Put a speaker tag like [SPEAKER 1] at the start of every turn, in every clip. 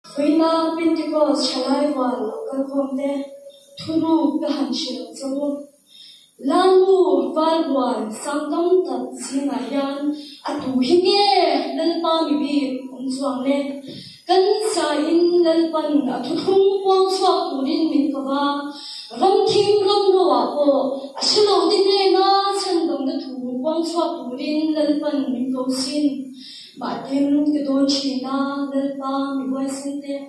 [SPEAKER 1] Wina Pentecost Tlangval kalkomte thuru kahanshil zawh lamu valwan sangdam tat singa yan atu hinge lalpa mibi umchuang le kan sa in lalpan atu thung wang swak turin min kawa ram thim ram rawa ko ashilo din na chandam da thu wang swak turin lalpan min kausin Batem ke don china lalpa mi wai sinte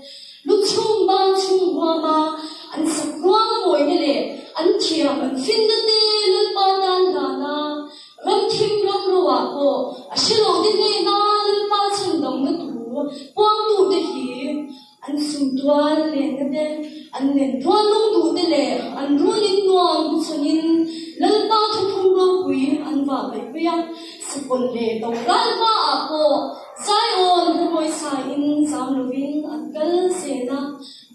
[SPEAKER 1] luchum ba chung ma an sakwang boy ne le an thiam an fin na te lalpa dan dana ram thim ram rowa ko ashilo din ne na lalpa chandam na tu pawng tu te hi an sum twal le ne te an nen twal long tu te le an runin nuam chunin lalpa thum ropui an va bai pia sapol le to lalpa ako Zion Ropui sa in zamlovin an kal sena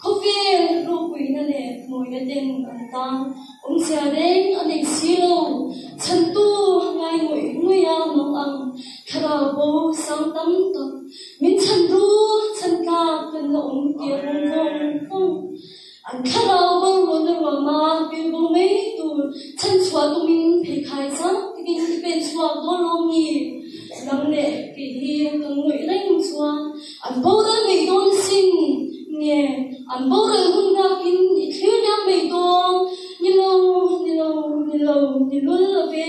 [SPEAKER 1] kovel Ropui na le moi na den an tang sia reng an silo chantu ngai ngoi ya mong ang kharabo sang tam to min chanru chanka kan la kia vong an kharabo ro na ma bil bo mei tu chan chwa tu min phe khai sa tin pen chwa do lo mi Nang le ki hi tung ngui reng chua an boda mei don sing nge an boda hun ga kin I thil nya mei don ni lo ve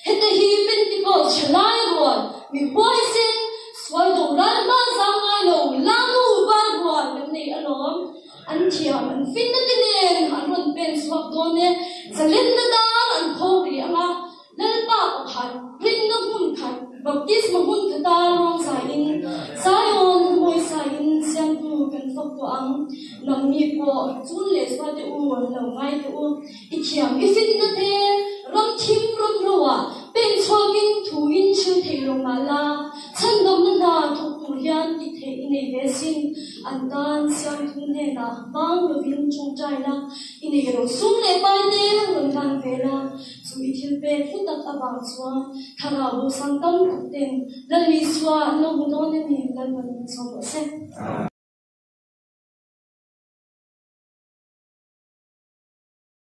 [SPEAKER 1] hete hi Pentecost chalai ron mi boy sen swai do ran ba sang ai lo la mu ba ron kan nei alom an thiam an fin na tinen an ron pen swak don ne zalen na da an khok ri anga lalpa khat ring na hun khat baptism hun thata rong sa in Zion moi sa in siam tu kan fok to ang nam mi ko chun le swa te u lo ngai te u I thiam I fit na te ram thim ram rowa pen chwagin thu in chu thei lo mala chan dam na thuk tu hian I thei nei ve sin an tan siam thun ne na bang lo vin chung chai na I nei ro sum le pai te ron kan ve la chu I thil pe thutak abang chwa khara bo sang tam ten lalmi swa no don ne lalman so se